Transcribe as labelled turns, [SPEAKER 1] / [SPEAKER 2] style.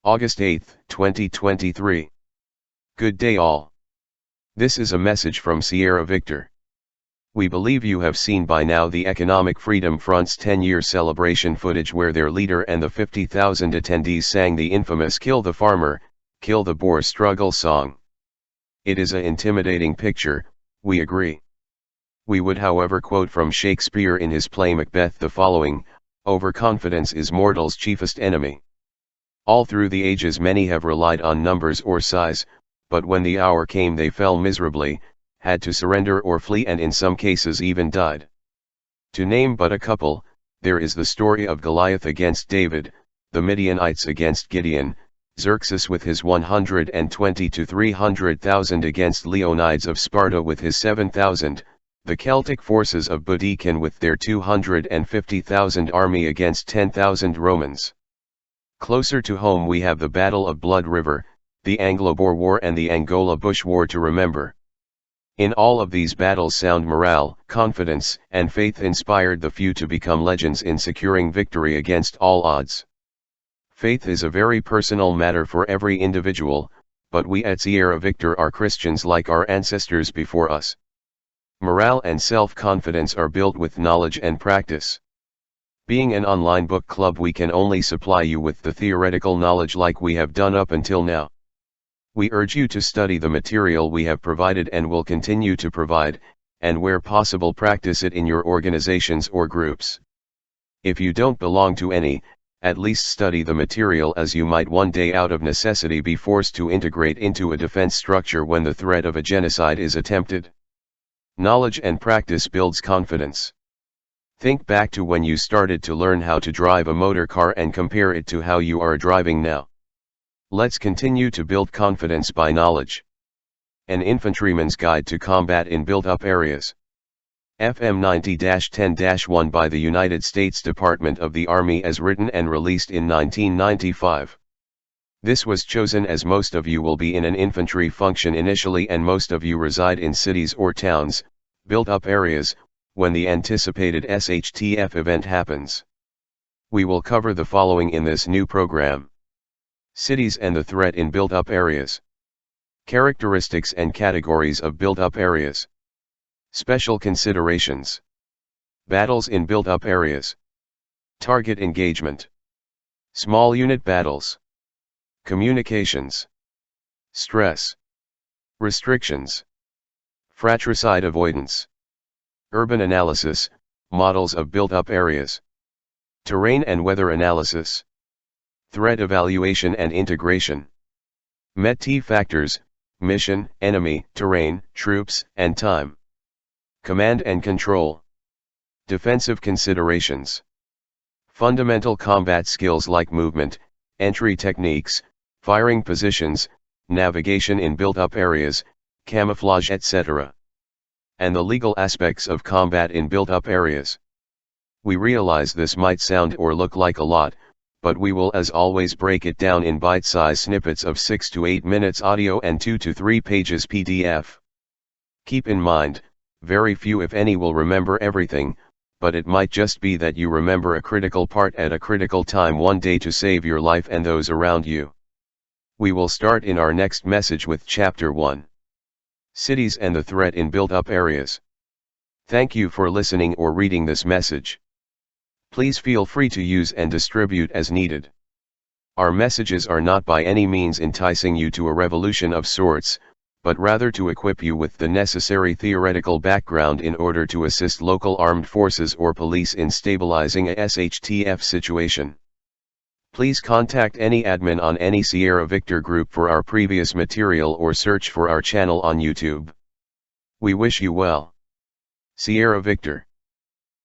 [SPEAKER 1] August 8, 2023. Good day all. This is a message from Sierra Victor. We believe you have seen by now the Economic Freedom Front's 10-year celebration footage where their leader and the 50,000 attendees sang the infamous Kill the Farmer, Kill the Boer struggle song. It is an intimidating picture, we agree. We would however quote from Shakespeare in his play Macbeth the following: "Overconfidence is mortal's chiefest enemy." All through the ages many have relied on numbers or size, but when the hour came they fell miserably, had to surrender or flee, and in some cases even died. To name but a couple, there is the story of Goliath against David, the Midianites against Gideon, Xerxes with his 120 to 300,000 against Leonidas of Sparta with his 7,000, the Celtic forces of Boudicca with their 250,000 army against 10,000 Romans. Closer to home we have the Battle of Blood River, the Anglo-Boer War and the Angola Bush War to remember. In all of these battles sound morale, confidence, and faith inspired the few to become legends in securing victory against all odds. Faith is a very personal matter for every individual, but we at Sierra Victor are Christians like our ancestors before us. Morale and self-confidence are built with knowledge and practice. Being an online book club, we can only supply you with the theoretical knowledge like we have done up until now. We urge you to study the material we have provided and will continue to provide, and where possible practice it in your organizations or groups. If you don't belong to any, at least study the material, as you might one day out of necessity be forced to integrate into a defense structure when the threat of a genocide is attempted. Knowledge and practice builds confidence. Think back to when you started to learn how to drive a motor car and compare it to how you are driving now. Let's continue to build confidence by knowledge. An Infantryman's Guide to Combat in Built-Up Areas. FM 90-10-1 by the United States Department of the Army, as written and released in 1995. This was chosen as most of you will be in an infantry function initially, and most of you reside in cities or towns, built-up areas, when the anticipated SHTF event happens. We will cover the following in this new program: cities and the threat in built-up areas, characteristics and categories of built-up areas, special considerations, battles in built-up areas, target engagement, small unit battles, communications, stress, restrictions, fratricide avoidance, urban analysis, models of built-up areas, terrain and weather analysis, threat evaluation and integration, MET-T factors, mission, enemy, terrain, troops, and time, command and control, defensive considerations, fundamental combat skills like movement, entry techniques, firing positions, navigation in built-up areas, camouflage, etc., and the legal aspects of combat in built-up areas. We realize this might sound or look like a lot, but we will as always break it down in bite-sized snippets of 6 to 8 minutes audio and 2 to 3 pages PDF. Keep in mind, very few if any will remember everything, but it might just be that you remember a critical part at a critical time one day to save your life and those around you. We will start in our next message with Chapter 1. Cities and the threat in built-up areas. Thank you for listening or reading this message. Please feel free to use and distribute as needed. Our messages are not by any means enticing you to a revolution of sorts, but rather to equip you with the necessary theoretical background in order to assist local armed forces or police in stabilizing a SHTF situation. Please contact any admin on any Sierra Victor group for our previous material or search for our channel on YouTube. We wish you well. Sierra Victor.